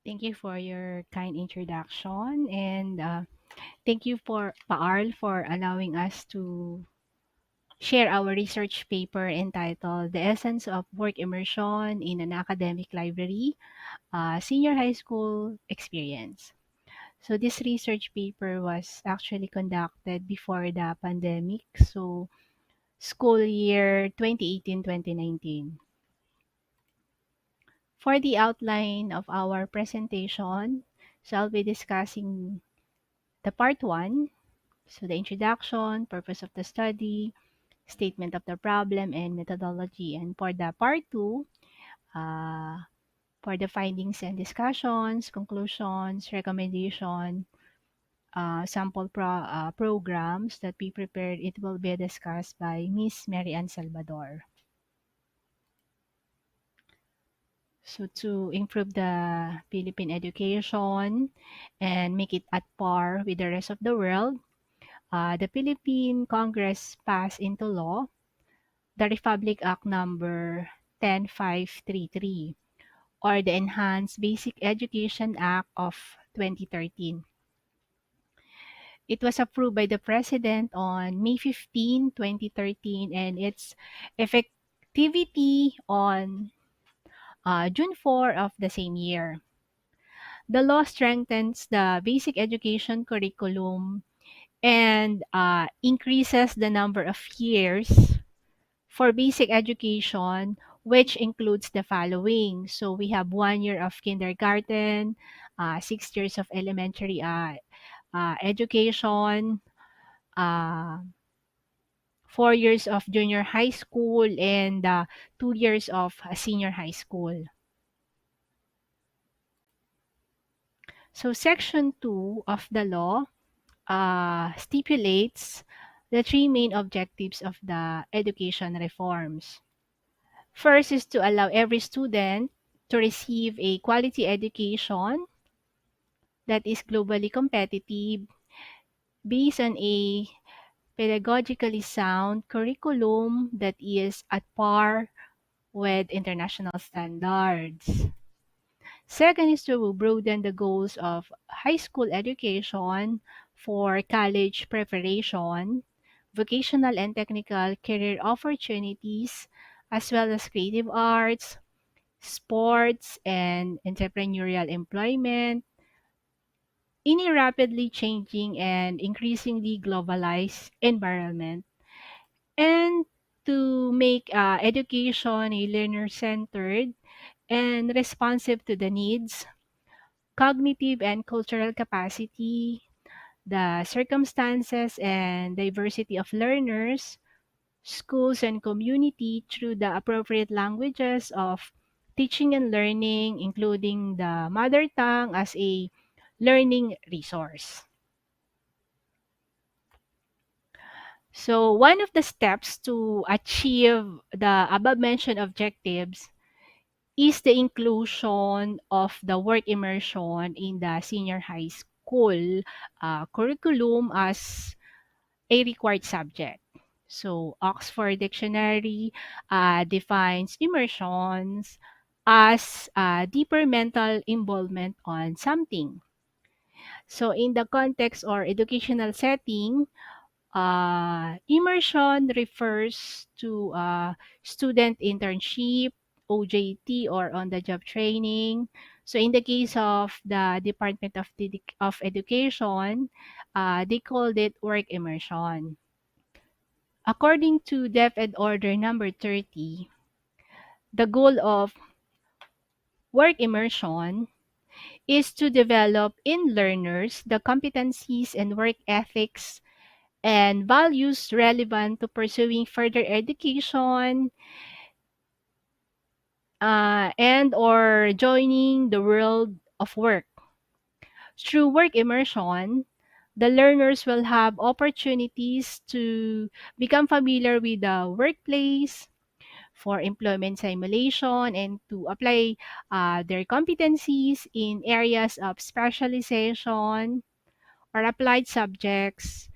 Thank you for your kind introduction and thank you for Paarl for allowing us to share our research paper entitled The Essence of Work Immersion in an Academic Library, Senior High School Experience. So this research paper was actually conducted before the pandemic, so school year 2018-2019. For the outline of our presentation, so I'll be discussing the part 1, so the introduction, purpose of the study, statement of the problem, and methodology. And for the part 2, uh, for the findings and discussions, conclusions, recommendation, programs that we prepared, it will be discussed by Miss Mary Ann Salvador. So to improve the Philippine education and make it at par with the rest of the world, the Philippine Congress passed into law the Republic Act number 10533 or the Enhanced Basic Education Act of 2013. It was approved by the President on May 15, 2013, and its effectivity on June 4 of the same year. The law strengthens the basic education curriculum and increases the number of years for basic education, which includes the following. So we have 1 year of kindergarten, 6 years of elementary education, uh, 4 years of junior high school, and 2 years of senior high school. So Section 2 of the law stipulates the three main objectives of the education reforms. First is to allow every student to receive a quality education that is globally competitive based on a pedagogically sound curriculum that is at par with international standards. Second is to broaden the goals of high school education for college preparation, vocational and technical career opportunities, as well as creative arts, sports, and entrepreneurial employment in a rapidly changing and increasingly globalized environment, and to make education a learner-centered and responsive to the needs, cognitive and cultural capacity, the circumstances and diversity of learners, schools, and community through the appropriate languages of teaching and learning, including the mother tongue as a learning resource. So, one of the steps to achieve the above mentioned objectives is the inclusion of the work immersion in the senior high school curriculum as a required subject. So, Oxford Dictionary defines immersions as deeper mental involvement on something. So, in the context or educational setting, immersion refers to student internship, OJT, or on-the-job training. So, in the case of the Department of Education, they called it work immersion. According to Def Ed Order number 30, the goal of work immersion is to develop in learners the competencies and work ethics and values relevant to pursuing further education and or joining the world of work. Through work immersion, the learners will have opportunities to become familiar with the workplace, for employment simulation, and to apply their competencies in areas of specialization or applied subjects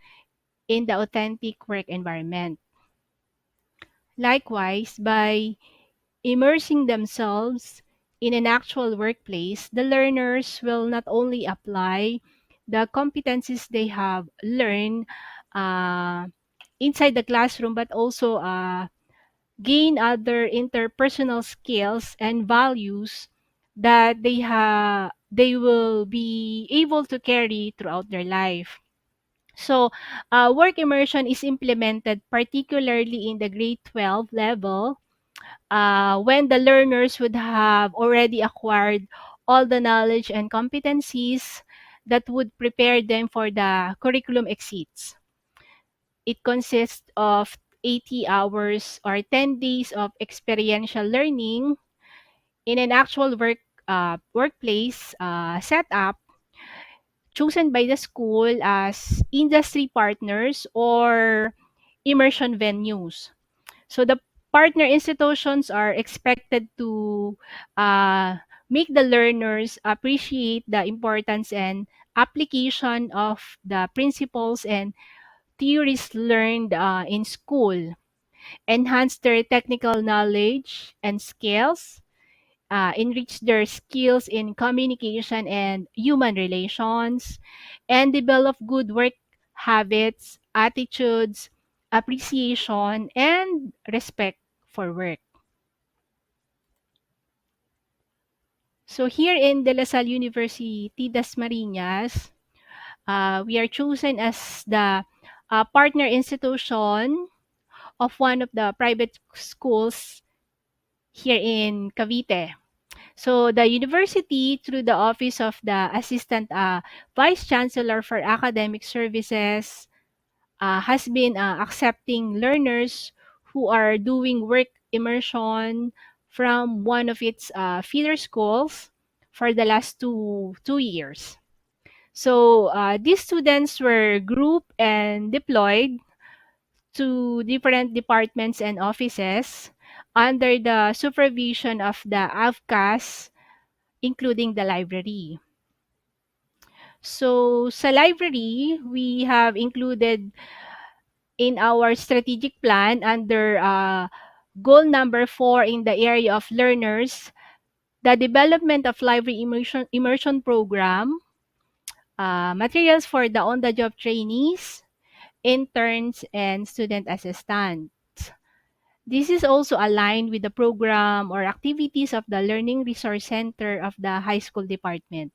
in the authentic work environment. Likewise, by immersing themselves in an actual workplace, the learners will not only apply the competencies they have learned uh, inside the classroom, but also gain other interpersonal skills and values that they will be able to carry throughout their life. So, work immersion is implemented particularly in the grade 12 level when the learners would have already acquired all the knowledge and competencies that would prepare them for the curriculum exits. It consists of 80 hours or 10 days of experiential learning in an actual workplace setup chosen by the school as industry partners or immersion venues. So the partner institutions are expected to uh, make the learners appreciate the importance and application of the principles and theories learned in school, enhance their technical knowledge and skills, enrich their skills in communication and human relations, and develop good work habits, attitudes, appreciation, and respect for work. So here in De La Salle University, Dasmariñas, we are chosen as the partner institution of one of the private schools here in Cavite. So the university, through the Office of the Assistant Vice Chancellor for Academic Services, has been accepting learners who are doing work immersion from one of its feeder schools for the last two years. So these students were grouped and deployed to different departments and offices under the supervision of the AVCAS, including the library. So sa library, we have included in our strategic plan under goal number 4 in the area of learners, the development of library immersion program, materials for the on-the-job trainees, interns, and student assistants. This is also aligned with the program or activities of the Learning Resource Center of the high school department.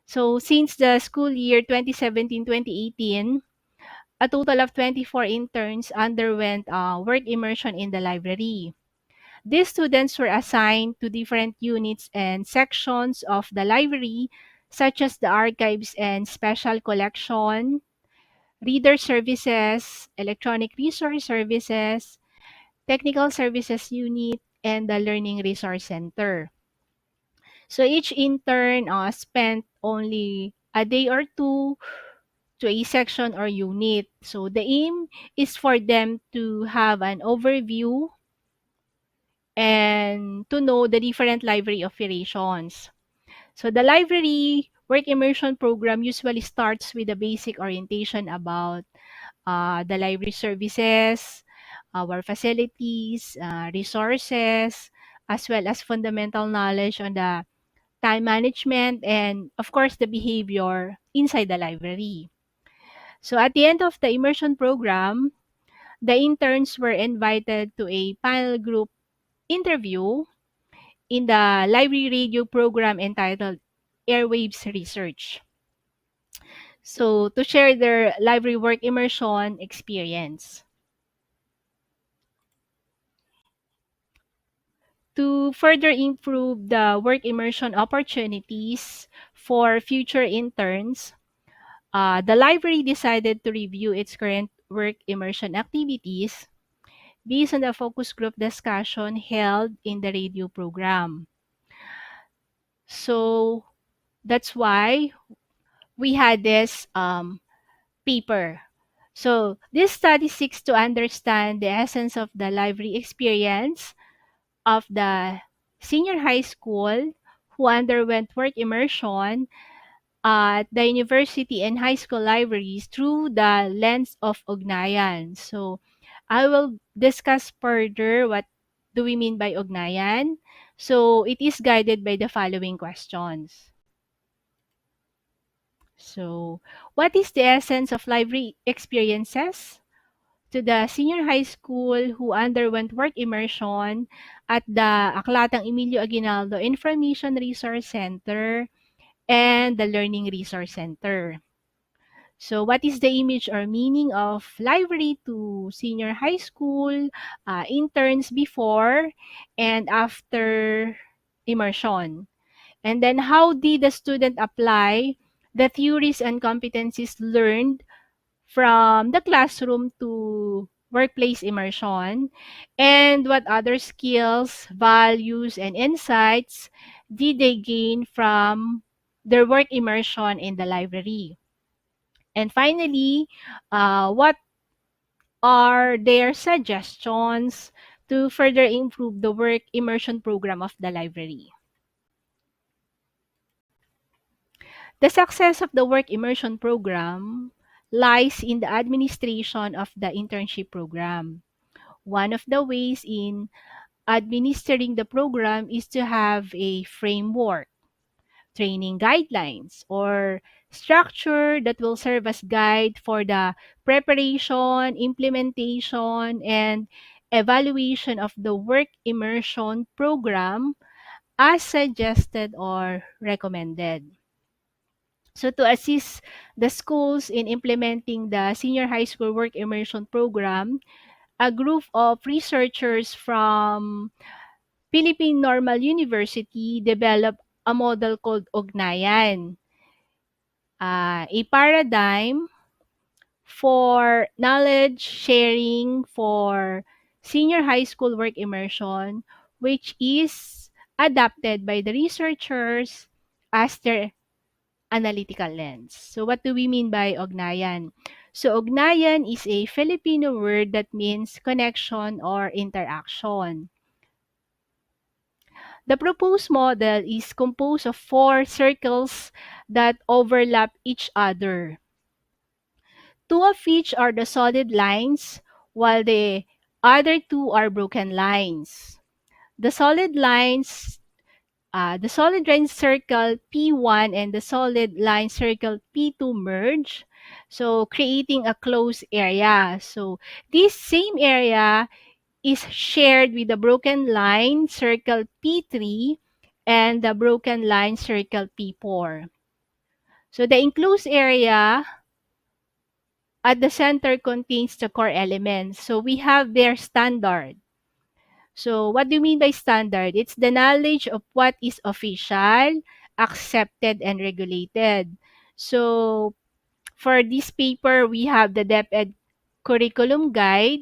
So since the school year 2017-2018, a total of 24 interns underwent work immersion in the library. These students were assigned to different units and sections of the library, such as the archives and special collection, reader services, electronic resource services, technical services unit, and the learning resource center. So each intern spent only a day or two to a section or unit. So the aim is for them to have an overview and to know the different library operations. So the library work immersion program usually starts with a basic orientation about the library services, our facilities, resources, as well as fundamental knowledge on the time management and, of course, the behavior inside the library. So at the end of the immersion program, the interns were invited to a panel group interview in the library radio program entitled Airwaves Research. So to share their library work immersion experience. To further improve the work immersion opportunities for future interns, the library decided to review its current work immersion activities based on the focus group discussion held in the radio program. So that's why we had this paper. So this study seeks to understand the essence of the library experience of the senior high school who underwent work immersion at the university and high school libraries through the lens of ugnayan. So I will discuss further what do we mean by ugnayan. So it is guided by the following questions. So, what is the essence of library experiences? To the senior high school who underwent work immersion at the Aklatang Emilio Aguinaldo Information Resource Center and the Learning Resource Center. So, what is the image or meaning of library to senior high school interns before and after immersion? And then, how did the student apply the theories and competencies learned from the classroom to workplace immersion? And what other skills, values, and insights did they gain from their work immersion in the library? And finally, what are their suggestions to further improve the work immersion program of the library? The success of the work immersion program lies in the administration of the internship program. One of the ways in administering the program is to have a framework, training guidelines, or structure that will serve as guide for the preparation, implementation, and evaluation of the work immersion program as suggested or recommended. So to assist the schools in implementing the senior high school work immersion program, a group of researchers from Philippine Normal University developed a model called Ugnayan, a paradigm for knowledge sharing for senior high school work immersion, which is adapted by the researchers as their analytical lens. So what do we mean by ugnayan? So ugnayan is a Filipino word that means connection or interaction. The proposed model is composed of four circles that overlap each other. Two of which are the solid lines, while the other two are broken lines. The solid lines, the solid line circle P1 and the solid line circle P2 merge, so creating a closed area. So this same area is shared with the broken line circle P3 and the broken line circle P4. So the enclosed area at the center contains the core elements. So we have their standard. So what do you mean by standard? It's the knowledge of what is official, accepted, and regulated. So for this paper, we have the DepEd Curriculum Guide,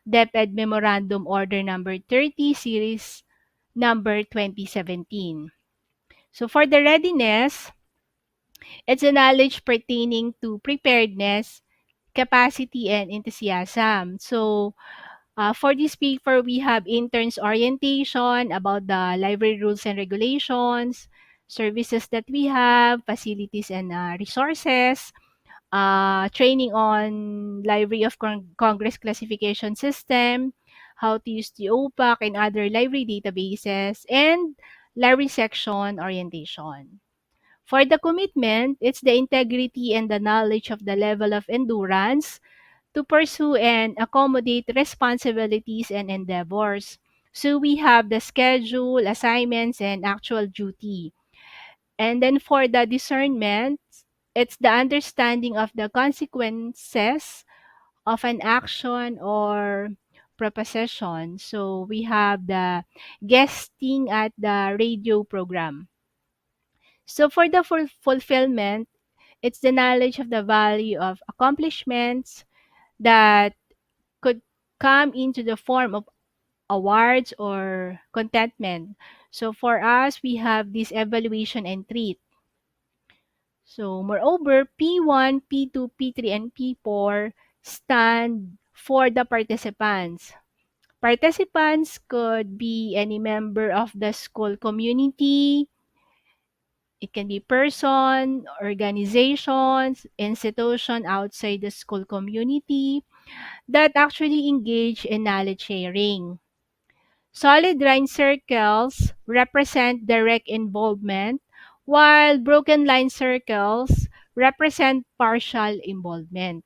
DepEd Memorandum Order number 30, Series number 2017. So for the readiness, it's a knowledge pertaining to preparedness, capacity, and enthusiasm. So for this paper, we have interns orientation about the library rules and regulations, services that we have, facilities and resources, training on Library of Congress classification system, how to use the OPAC and other library databases, and library section orientation. For the commitment, it's the integrity and the knowledge of the level of endurance to pursue and accommodate responsibilities and endeavors. So we have the schedule, assignments, and actual duty. And then for the discernment, it's the understanding of the consequences of an action or proposition. So we have the guesting at the radio program. So for the fulfillment, it's the knowledge of the value of accomplishments that could come into the form of awards or contentment. So for us, we have this evaluation and treat. So moreover, P1, P2, P3, and P4 stand for the participants. Participants could be any member of the school community. It can be person, organizations, institution outside the school community that actually engage in knowledge sharing. Solid line circles represent direct involvement, while broken line circles represent partial involvement.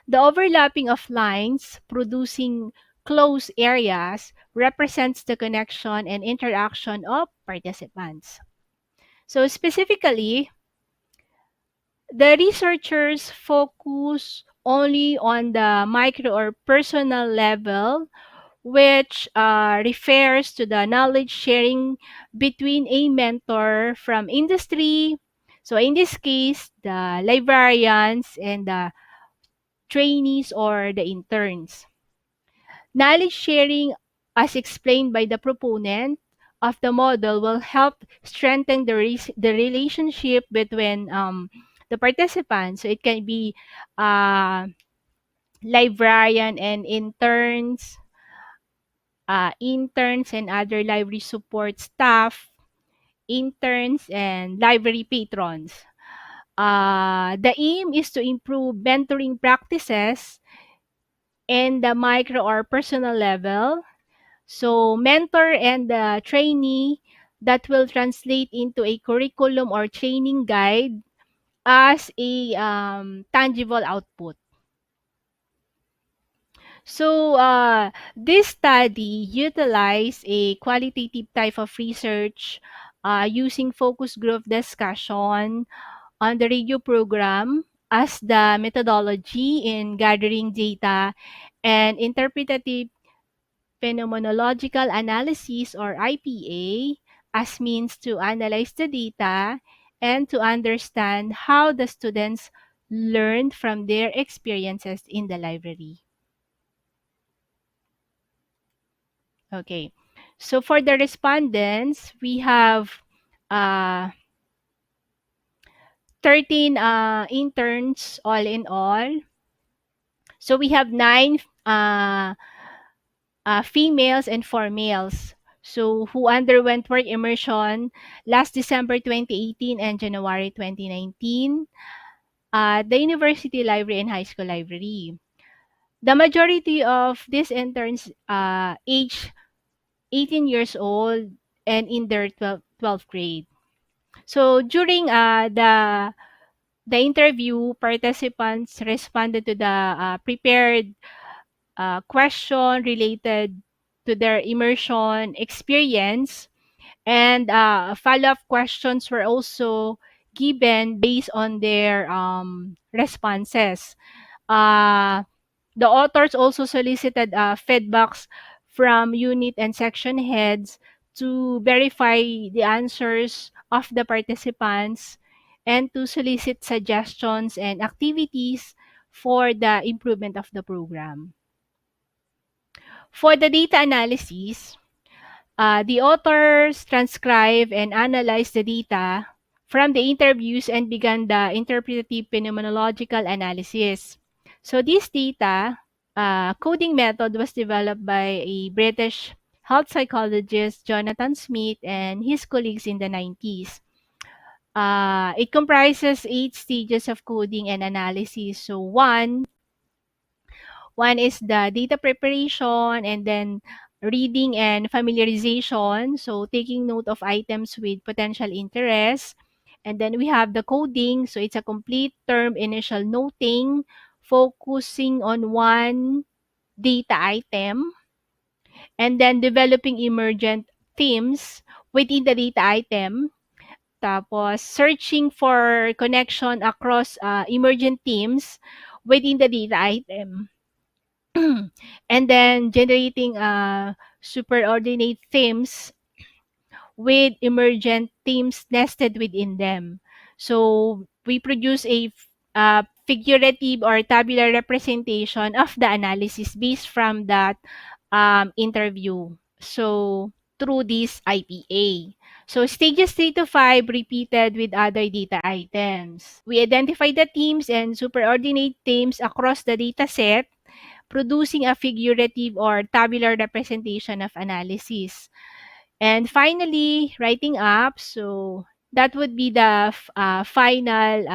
The overlapping of lines producing closed areas represents the connection and interaction of participants. So specifically, the researchers focus only on the micro or personal level, which refers to the knowledge sharing between a mentor from industry. So in this case, the librarians and the trainees or the interns. Knowledge sharing, as explained by the proponent of the model, will help strengthen the relationship between the participants. So it can be uh, librarian and interns and other library support staff, interns and library patrons. The aim is to improve mentoring practices in the micro or personal level. So mentor and the trainee, that will translate into a curriculum or training guide as a tangible output. So this study utilized a qualitative type of research using focus group discussion on the radio program as the methodology in gathering data, and interpretative phenomenological analysis or IPA as means to analyze the data and to understand how the students learned from their experiences in the library. Okay. So for the respondents, we have uh, 13 interns all in all. So we have 9 females and 4 males. So who underwent work immersion last December 2018 and January 2019 at the University Library and High School Library. The majority of these interns age 18 years old and in their 12th grade. So during the interview, participants responded to the prepared question related to their immersion experience, and follow-up questions were also given based on their responses. Uh, the authors also solicited feedbacks from unit and section heads to verify the answers of the participants and to solicit suggestions and activities for the improvement of the program. For the data analysis, the authors transcribe and analyze the data from the interviews and began the interpretative phenomenological analysis. So this data coding method was developed by a British health psychologist, Jonathan Smith, and his colleagues in the 90s. It comprises 8 stages of coding and analysis. So one is the data preparation, and then reading and familiarization. So taking note of items with potential interest. And then we have the coding. So it's a complete term initial noting, focusing on one data item, and then developing emergent themes within the data item. Tapos, searching for connection across emergent themes within the data item. And then generating superordinate themes with emergent themes nested within them. So we produce a figurative or tabular representation of the analysis based from that interview. So through this IPA. So stages 3 to 5 repeated with other data items. We identify the themes and superordinate themes across the data set, producing a figurative or tabular representation of analysis. And finally, writing up. So that would be the final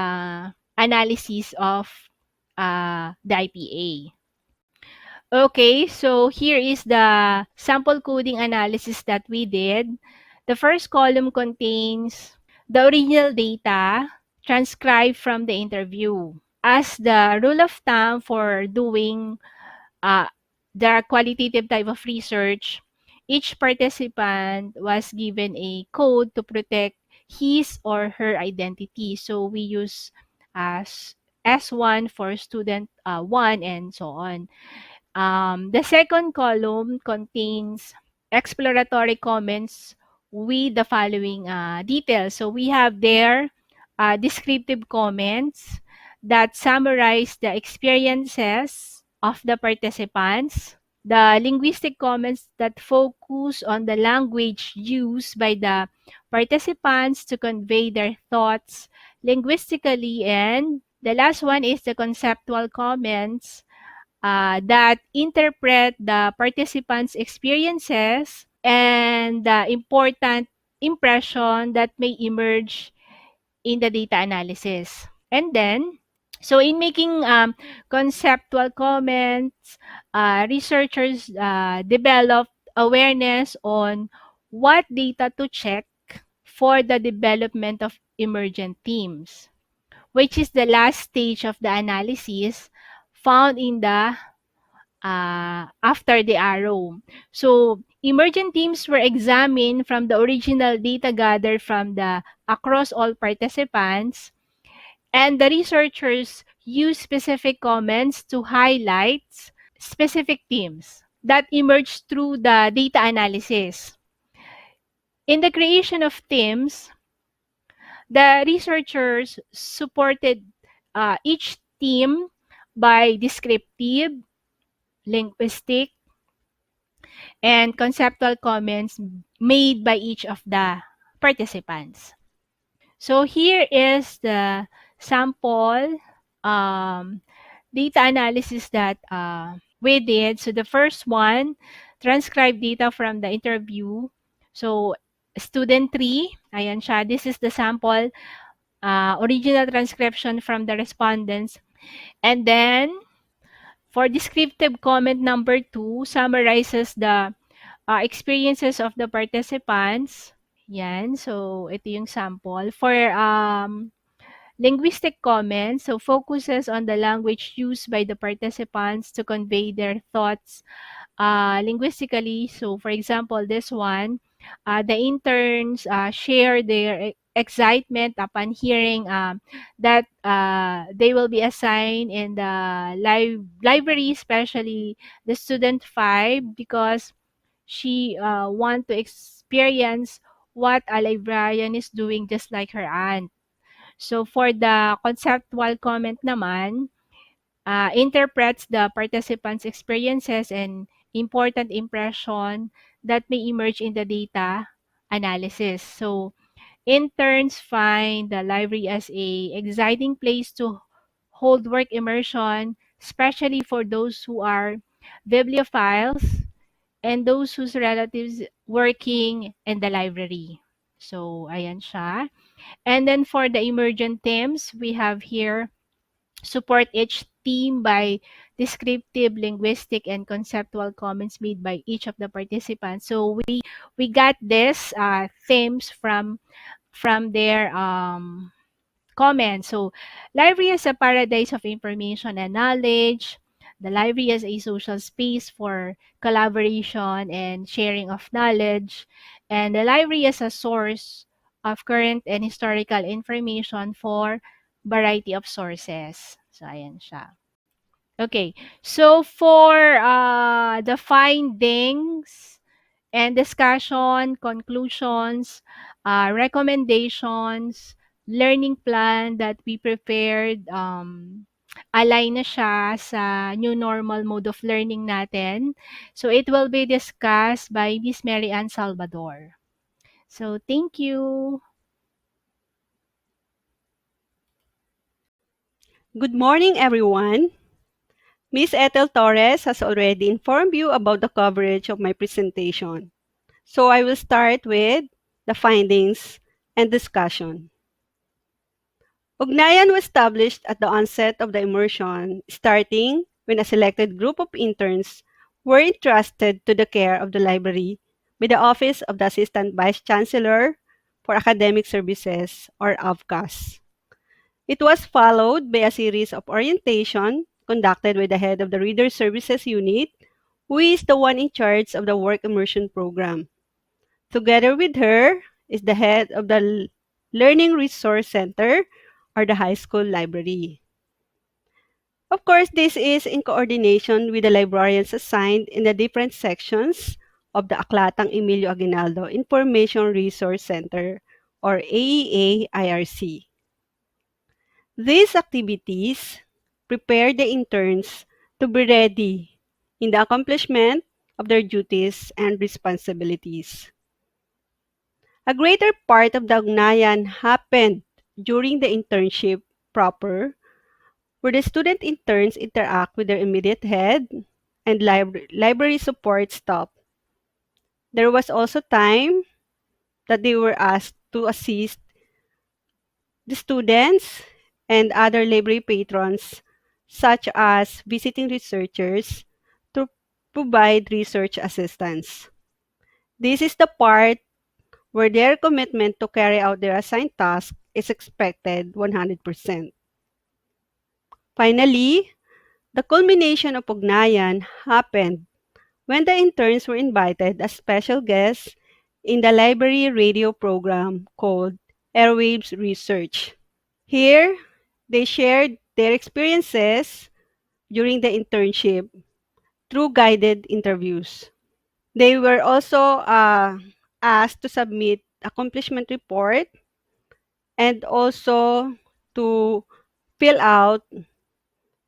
analysis of the IPA. Okay, so here is the sample coding analysis that we did. The first column contains the original data transcribed from the interview. As the rule of thumb for doing uh, the qualitative type of research, each participant was given a code to protect his or her identity. So we use as S1 for student 1 and so on. The second column contains exploratory comments with the following details. So we have there descriptive comments that summarize the experiences of the participants, the linguistic comments that focus on the language used by the participants to convey their thoughts linguistically, and the last one is the conceptual comments that interpret the participants' experiences and the important impression that may emerge in the data analysis. And then, so in making conceptual comments, researchers develop awareness on what data to check for the development of emergent themes, which is the last stage of the analysis found in the after the arrow. So, emergent themes were examined from the original data gathered from the across all participants, and the researchers used specific comments to highlight specific themes that emerged through the data analysis. In the creation of themes, the researchers supported each theme by descriptive, linguistic, and conceptual comments made by each of the participants. So here is the sample um, data analysis that we did. So the first one, transcribe data from the interview. So student 3, ayan siya. This is the sample original transcription from the respondents. And then for descriptive comment number 2, summarizes the experiences of the participants. Yan. So, ito yung sample. For linguistic comments, so focuses on the language used by the participants to convey their thoughts linguistically. So, for example, this one, the interns share their excitement upon hearing that they will be assigned in the library, especially the student 5, because she want to experience what a librarian is doing just like her aunt. So for the conceptual comment naman, interprets the participants' experiences and important impression that may emerge in the data analysis. So interns find the library as a exciting place to hold work immersion, especially for those who are bibliophiles and those whose relatives working in the library. So, ayan siya. And then for the emergent themes, we have here support each theme by descriptive, linguistic, and conceptual comments made by each of the participants. So we got this themes from their comments. So, library is a paradise of information and knowledge. The library is a social space for collaboration and sharing of knowledge. And the library is a source of current and historical information for variety of sources. So, ayan siya. Okay. So, for the findings and discussion, conclusions, recommendations, learning plan that we prepared, align na siya sa new normal mode of learning natin. So, it will be discussed by Miss Mary Ann Salvador. So, thank you. Good morning, everyone. Miss Ethel Torres has already informed you about the coverage of my presentation. So I will start with the findings and discussion. Ugnayan was established at the onset of the immersion, starting when a selected group of interns were entrusted to the care of the library by the Office of the Assistant Vice Chancellor for Academic Services, or AVCAS. It was followed by a series of orientation conducted with the head of the Reader Services Unit, who is the one in charge of the work immersion program. Together with her is the head of the Learning Resource Center, or the high school library. Of course, this is in coordination with the librarians assigned in the different sections of the Aklatang Emilio Aguinaldo Information Resource Center, or AEA-IRC. These activities prepare the interns to be ready in the accomplishment of their duties and responsibilities. A greater part of the ugnayan happened during the internship proper, where the student interns interact with their immediate head and library support staff. There was also time that they were asked to assist the students and other library patrons, such as visiting researchers, to provide research assistance. This is the part where their commitment to carry out their assigned task is expected 100%. Finally, the culmination of ugnayan happened when the interns were invited as special guests in the library radio program called Airwaves Research. Here, they shared their experiences during the internship through guided interviews. They were also asked to submit accomplishment report and also to fill out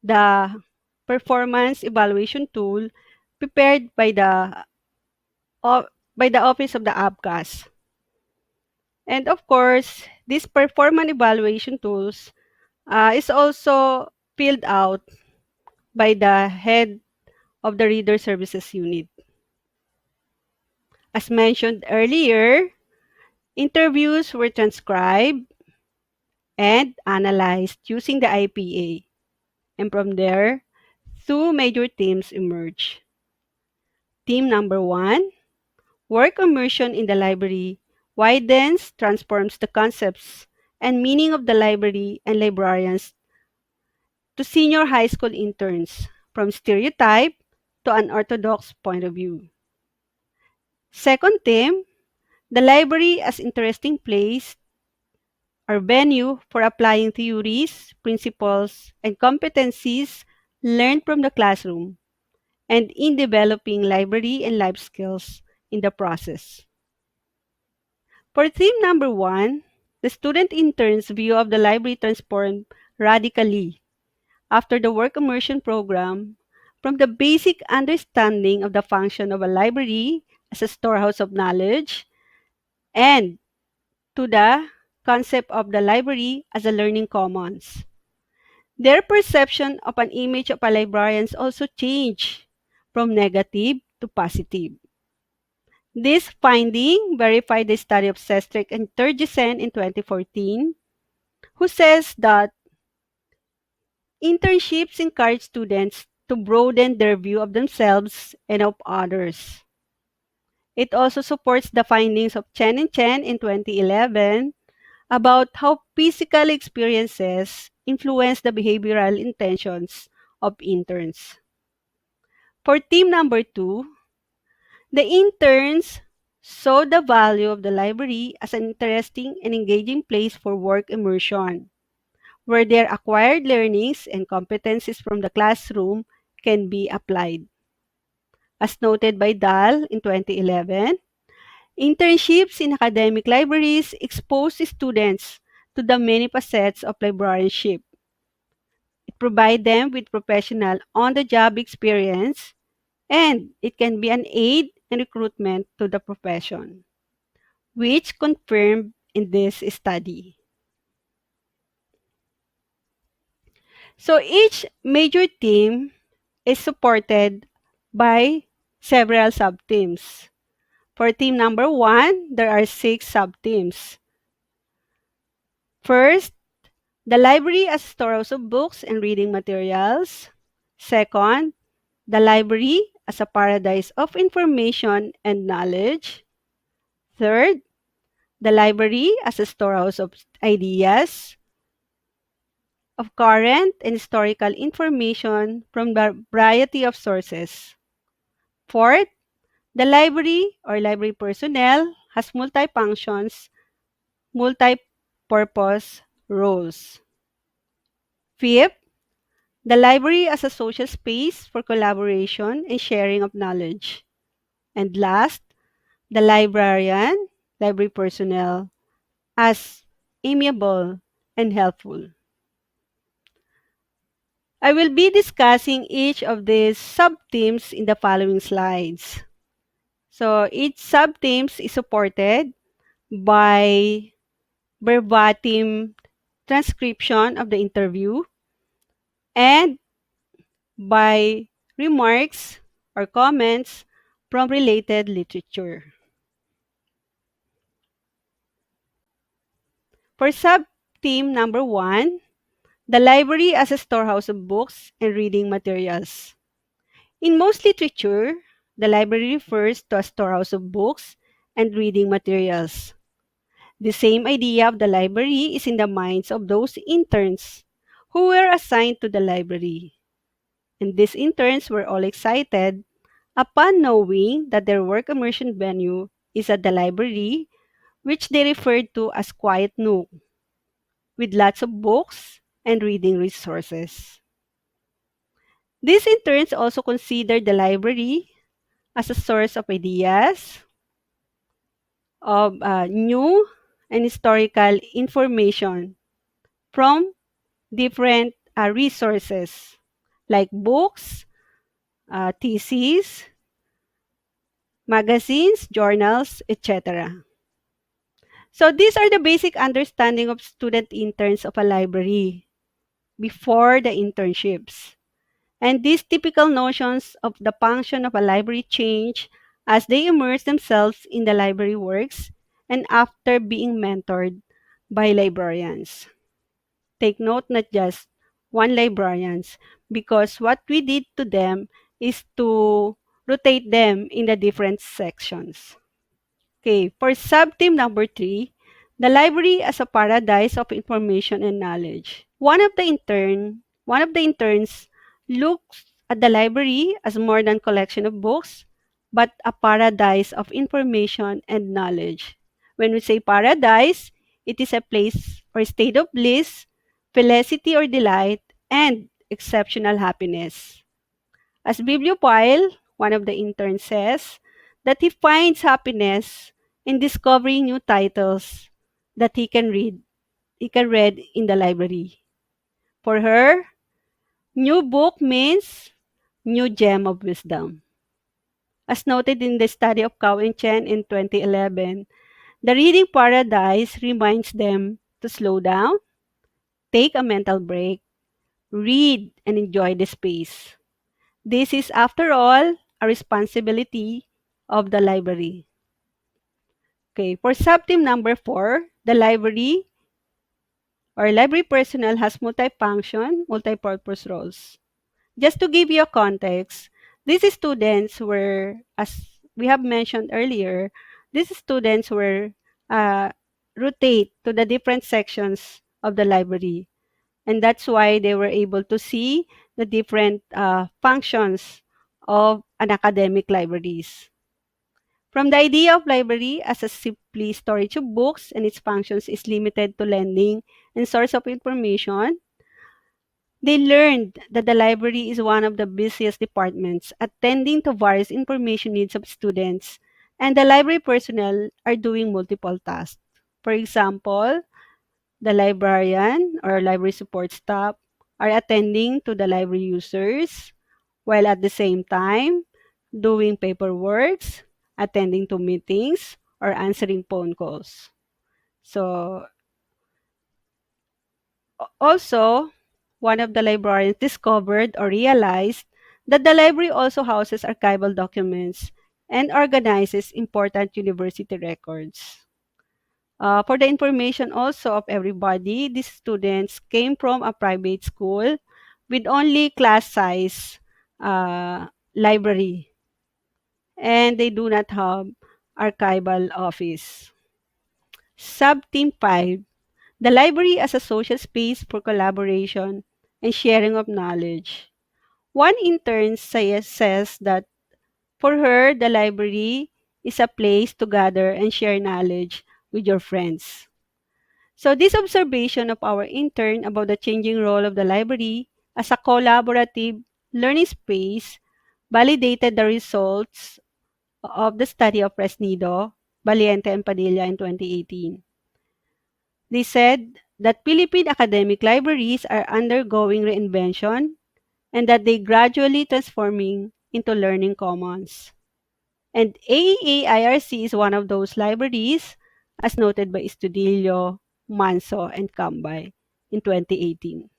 the performance evaluation tool prepared o- by the office of the ABCAS. And of course, this performance evaluation tools is also filled out by the head of the Reader Services Unit. As mentioned earlier, interviews were transcribed and analyzed using the IPA. And from there, two major themes emerged. Theme number one, work immersion in the library widens, transforms the concepts and meaning of the library and librarians to senior high school interns from stereotype to an orthodox point of view. Second theme, the library as interesting place or venue for applying theories, principles, and competencies learned from the classroom and in developing library and life skills in the process. For theme number one, the student intern's view of the library transformed radically after the work immersion program from the basic understanding of the function of a library as a storehouse of knowledge and to the concept of the library as a learning commons. Their perception of an image of a librarian also changed from negative to positive. This finding verified the study of Sestrick and Turgesen in 2014, who says that internships encourage students to broaden their view of themselves and of others. It also supports the findings of Chen and Chen in 2011 about how physical experiences influence the behavioral intentions of interns. For team number two, the interns saw the value of the library as an interesting and engaging place for work immersion, where their acquired learnings and competencies from the classroom can be applied. As noted by Dahl in 2011, internships in academic libraries expose students to the many facets of librarianship. It provides them with professional on-the-job experience, and it can be an aid in recruitment to the profession, which confirmed in this study. So each major team is supported by several sub-teams. For team number one, there are 6 sub-teams. First, the library as storehouse of books and reading materials. Second, the library as a paradise of information and knowledge. Third, the library as a storehouse of ideas, of current and historical information from a variety of sources. Fourth, the library or library personnel has multi-functions, multi-purpose roles. Fifth, the library as a social space for collaboration and sharing of knowledge. And last, the librarian, library personnel, as amiable and helpful. I will be discussing each of these sub-themes in the following slides. So each sub-themes is supported by verbatim transcription of the interview and by remarks or comments from related literature. For sub-theme number 1, the library as a storehouse of books and reading materials. In most literature, the library refers to a storehouse of books and reading materials. The same idea of the library is in the minds of those interns who were assigned to the library. And these interns were all excited upon knowing that their work immersion venue is at the library, which they referred to as Quiet Nook, with lots of books and reading resources. These interns also considered the library as a source of ideas, of new and historical information from different resources like books, theses, magazines, journals, etc. So these are the basic understanding of student interns of a library before the internships. And these typical notions of the function of a library change as they immerse themselves in the library works and after being mentored by librarians. Take note, not just one librarians, because what we did to them is to rotate them in the different sections. Okay, for sub-theme number 3, the library as a paradise of information and knowledge. One of the interns looks at the library as more than collection of books, but a paradise of information and knowledge. When we say paradise, it is a place or state of bliss, felicity or delight, and exceptional happiness. As bibliophile, one of the interns says that he finds happiness in discovering new titles that he can read in the library. For her, new book means new gem of wisdom. As noted in the study of Cow and Chen in 2011, the reading paradise reminds them to slow down, take a mental break, read, and enjoy the space. This is, after all, a responsibility of the library. Okay, for sub-theme number 4, the library or library personnel has multifunction, multi-purpose roles. Just to give you a context, these students were, as we have mentioned earlier, these students were uh, rotate to the different sections of the library. And that's why they were able to see the different functions of an academic libraries. From the idea of library as a simply storage of books and its functions is limited to lending and source of information, they learned that the library is one of the busiest departments, attending to various information needs of students, and the library personnel are doing multiple tasks. For example, the librarian or library support staff are attending to the library users, while at the same time doing paperwork, attending to meetings, or answering phone calls. So also, one of the librarians discovered or realized that the library also houses archival documents and organizes important university records. For the information also of everybody, these students came from a private school with only class size library, and they do not have archival office. Sub-Team 5, the library as a social space for collaboration and sharing of knowledge. One intern says that for her, the library is a place to gather and share knowledge with your friends. So, this observation of our intern about the changing role of the library as a collaborative learning space validated the results of the study of Fresnido, Valiente, and Padilla in 2018. They said that Philippine academic libraries are undergoing reinvention and that they gradually transforming into learning commons. And AEAIRC is one of those libraries, as noted by Estudillo, Manso, and Cambay in 2018.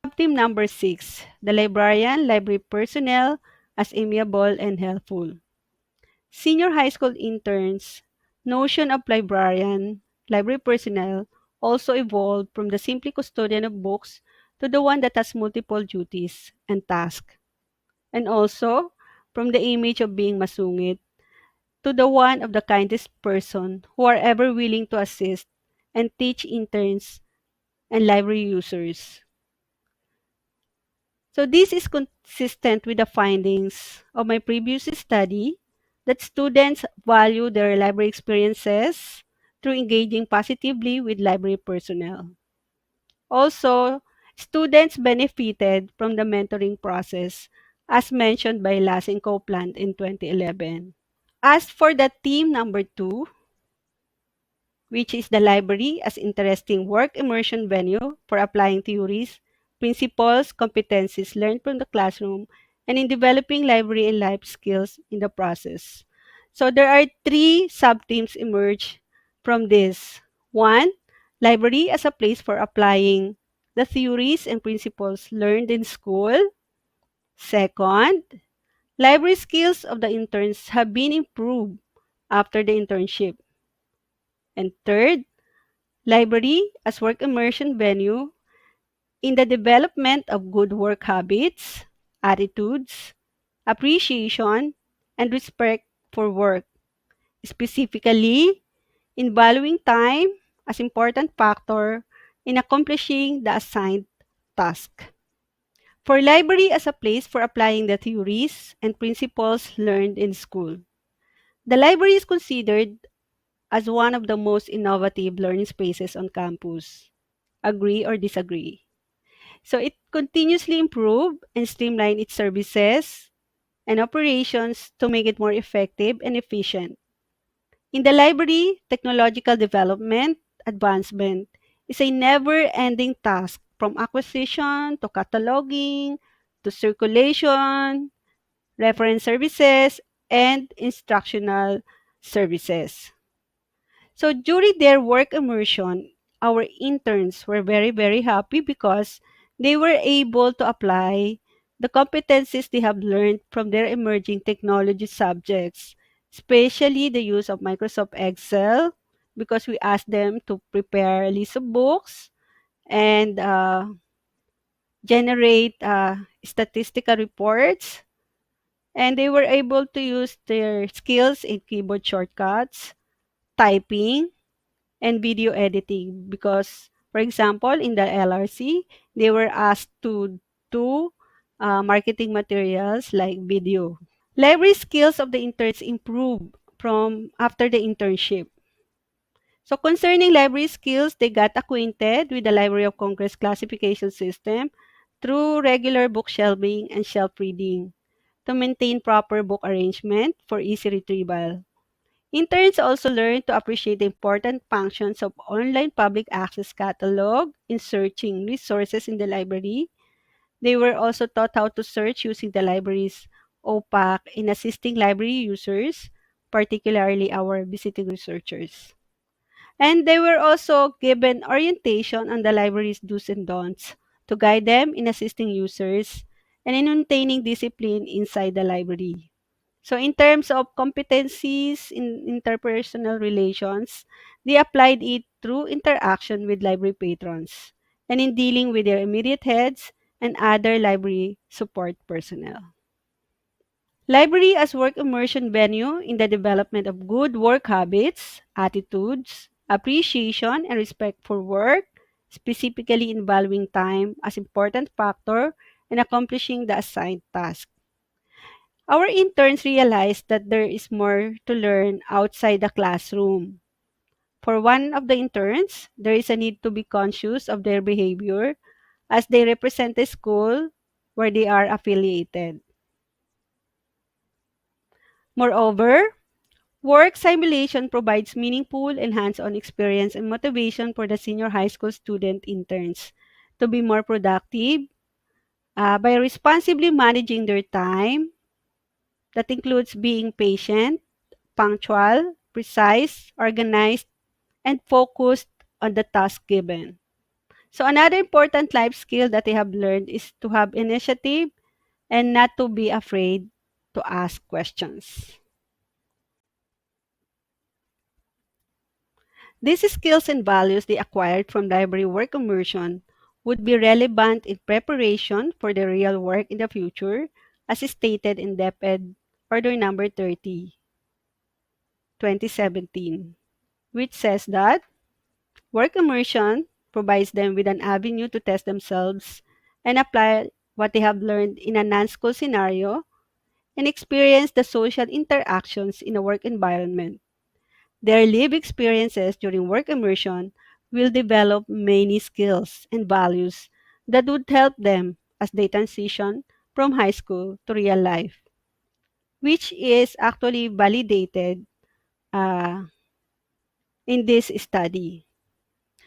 Subteam number 6, the librarian, library personnel as amiable and helpful. Senior high school interns' notion of librarian, library personnel also evolved from the simply custodian of books to the one that has multiple duties and tasks, and also from the image of being masungit to the one of the kindest person who are ever willing to assist and teach interns and library users. So this is consistent with the findings of my previous study that students value their library experiences through engaging positively with library personnel. Also, students benefited from the mentoring process as mentioned by Lassing Copeland in 2011. As for the team number 2, which is the library as interesting work immersion venue for applying theories, principles, competencies learned from the classroom, and in developing library and life skills in the process. So there are three sub-themes emerge from this. One, library as a place for applying the theories and principles learned in school. Second, library skills of the interns have been improved after the internship. And third, library as work immersion venue in the development of good work habits, attitudes, appreciation, and respect for work, specifically in valuing time as important factor in accomplishing the assigned task. For library as a place for applying the theories and principles learned in school. The library is considered as one of the most innovative learning spaces on campus. Agree or disagree? So it continuously improve and streamline its services and operations to make it more effective and efficient. In the library, technological development, advancement is a never-ending task from acquisition to cataloging to circulation, reference services, and instructional services. So during their work immersion, our interns were very, very happy because they were able to apply the competencies they have learned from their emerging technology subjects, especially the use of Microsoft Excel, because we asked them to prepare a list of books and generate statistical reports. And they were able to use their skills in keyboard shortcuts, typing, and video editing because, for example, in the LRC, they were asked to do marketing materials like video. Library skills of the interns improved from after the internship. So concerning library skills, they got acquainted with the Library of Congress classification system through regular book shelving and shelf reading to maintain proper book arrangement for easy retrieval. Interns also learn to appreciate the important functions of online public access catalog in searching resources in the library. They were also taught how to search using the library's OPAC in assisting library users, particularly our visiting researchers. And they were also given orientation on the library's do's and don'ts to guide them in assisting users and in maintaining discipline inside the library. So in terms of competencies in interpersonal relations, they applied it through interaction with library patrons and in dealing with their immediate heads and other library support personnel. Library as work immersion venue in the development of good work habits, attitudes, appreciation, and respect for work, specifically involving time as important factor in accomplishing the assigned task. Our interns realized that there is more to learn outside the classroom. For one of the interns, there is a need to be conscious of their behavior as they represent the school where they are affiliated. Moreover, work simulation provides meaningful and hands-on experience and motivation for the senior high school student interns to be more productive by responsibly managing their time. That includes being patient, punctual, precise, organized, and focused on the task given. So another important life skill that they have learned is to have initiative and not to be afraid to ask questions. These skills and values they acquired from library work immersion would be relevant in preparation for the real work in the future, as stated in DepEd Order Number 30, 2017, which says that work immersion provides them with an avenue to test themselves and apply what they have learned in a non-school scenario and experience the social interactions in a work environment. Their lived experiences during work immersion will develop many skills and values that would help them as they transition from high school to real life, which is actually validated uh, in this study.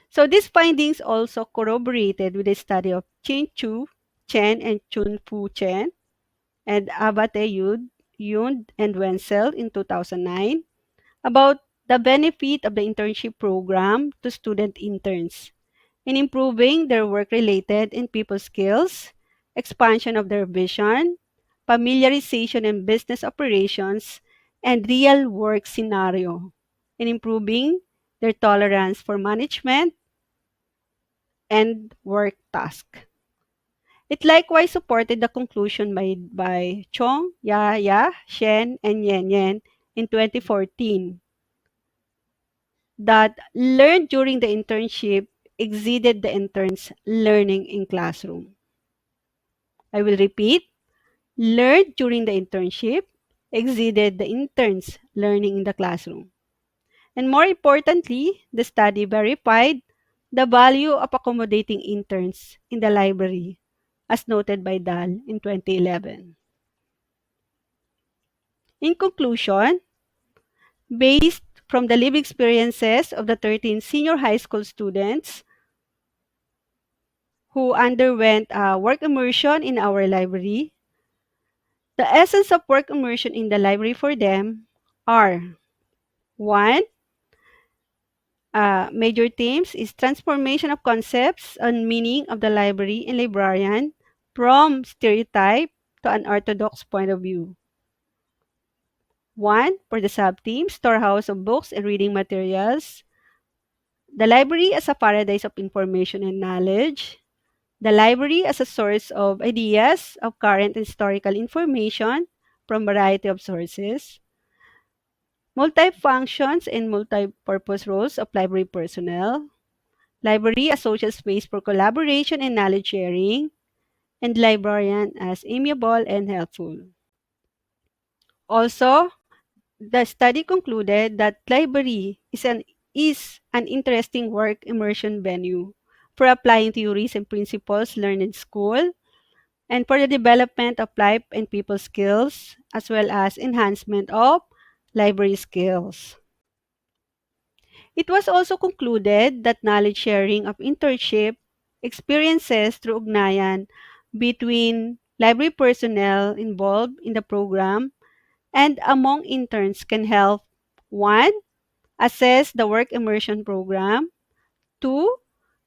So these findings also corroborated with a study of Chin Chu Chen and Chun Fu Chen and Abate Yun and Wenzel in 2009 about the benefit of the internship program to student interns in improving their work-related and people skills, expansion of their vision, familiarization in business operations, and real work scenario, in improving their tolerance for management and work task. It likewise supported the conclusion made by Chong, Ya, Shen, and Yen in 2014 that learned during the internship exceeded the interns' learning in classroom. I will repeat, learned during the internship exceeded the interns' learning in the classroom. And more importantly, the study verified the value of accommodating interns in the library, as noted by Dahl in 2011. In conclusion, based from the lived experiences of the 13 senior high school students who underwent work immersion in our library, the essence of work immersion in the library for them are: one, major themes is transformation of concepts and meaning of the library and librarian from stereotype to an orthodox point of view. One, for the sub-theme, storehouse of books and reading materials. The library as a paradise of information and knowledge. The library as a source of ideas of current and historical information from a variety of sources. Multi-functions and multi-purpose roles of library personnel. Library as social space for collaboration and knowledge sharing. And librarian as amiable and helpful. Also, the study concluded that library is an interesting work immersion venue for applying theories and principles learned in school and for the development of life and people skills, as well as enhancement of library skills. It was also concluded that knowledge sharing of internship experiences through ugnayan between library personnel involved in the program and among interns can help: one, assess the work immersion program; two,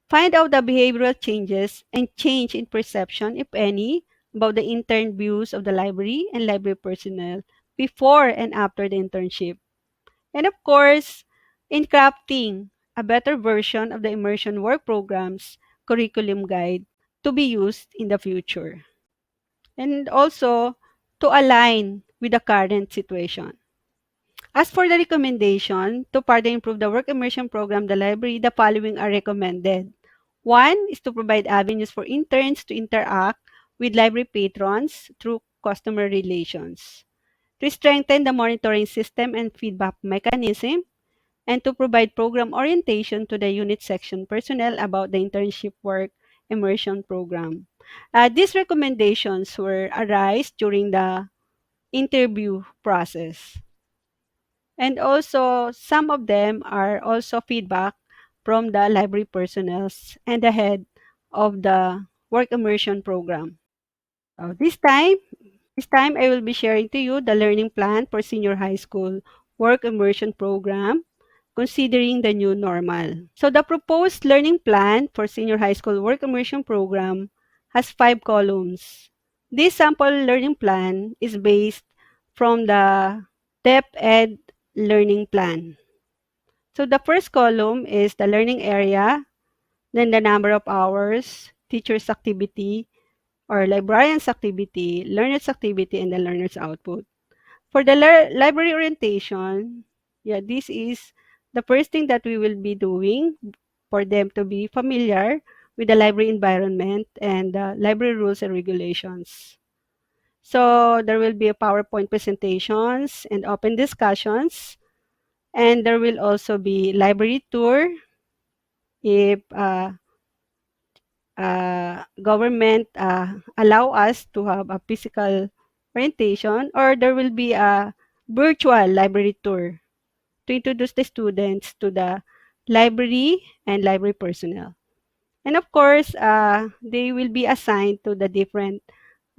find out the behavioral changes and change in perception, if any, about the intern views of the library and library personnel before and after the internship. And of course, in crafting a better version of the immersion work program's curriculum guide to be used in the future. And also to align with the current situation. As for the recommendation, to further improve the work immersion program, the library, the following are recommended. One is to provide avenues for interns to interact with library patrons through customer relations, to strengthen the monitoring system and feedback mechanism, and to provide program orientation to the unit section personnel about the internship work immersion program. These recommendations were arise during the interview process. And also, some of them are also feedback from the library personnels and the head of the work immersion program. This time I will be sharing to you the learning plan for senior high school work immersion program considering the new normal. So the proposed learning plan for senior high school work immersion program has 5 columns. This sample learning plan is based from the Depth Ed learning plan. So the first column is the learning area, then the number of hours, teacher's activity or librarian's activity, learner's activity, and the learner's output. For the library orientation, yeah, this is the first thing that we will be doing for them to be familiar with the library environment and the library rules and regulations. So there will be a PowerPoint presentations and open discussions, and there will also be library tour if government allow us to have a physical orientation, or there will be a virtual library tour to introduce the students to the library and library personnel. And of course, they will be assigned to the different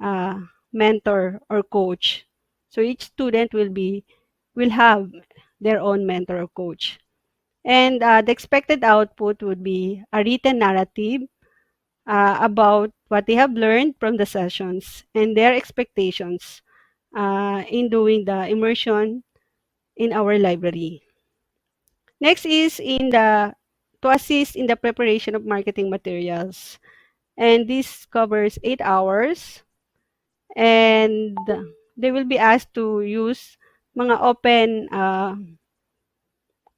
uh, mentor or coach. So each student will have their own mentor or coach. And the expected output would be a written narrative about what they have learned from the sessions and their expectations in doing the immersion in our library. Next is to assist in the preparation of marketing materials. And this covers 8 hours. And they will be asked to use mga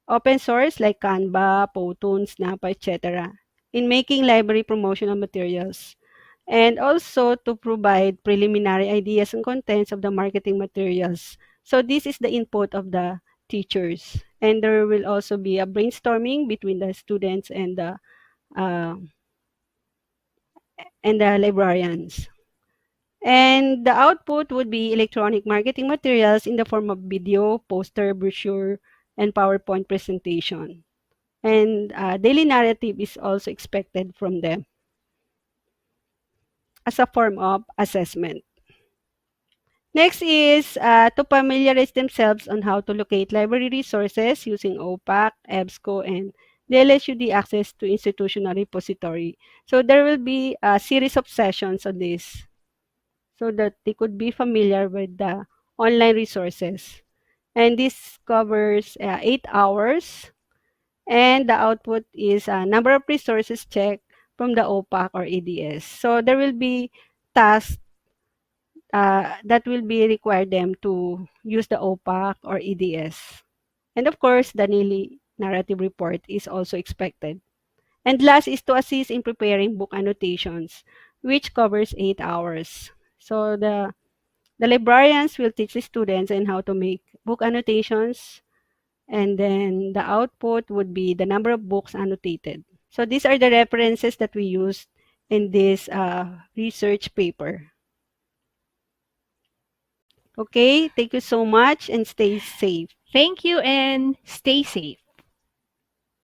open source like Canva, Powtoon, Snap, etc. in making library promotional materials. And also to provide preliminary ideas and contents of the marketing materials. So this is the input of the teachers. And there will also be a brainstorming between the students uh, and the librarians. And the output would be electronic marketing materials in the form of video, poster, brochure, and PowerPoint presentation. And daily narrative is also expected from them as a form of assessment. Next is to familiarize themselves on how to locate library resources using OPAC, EBSCO, and the LSUD access to institutional repository. So there will be a series of sessions on this so that they could be familiar with the online resources. And this covers 8 hours, and the output is a number of resources checked from the OPAC or EDS. So there will be tasks that will be require them to use the OPAC or EDS. And of course, the daily narrative report is also expected. And last is to assist in preparing book annotations, which covers 8 hours. So the librarians will teach the students on how to make book annotations, and then the output would be the number of books annotated. So these are the references that we used in this research paper. Okay, thank you so much and stay safe. Thank you and stay safe.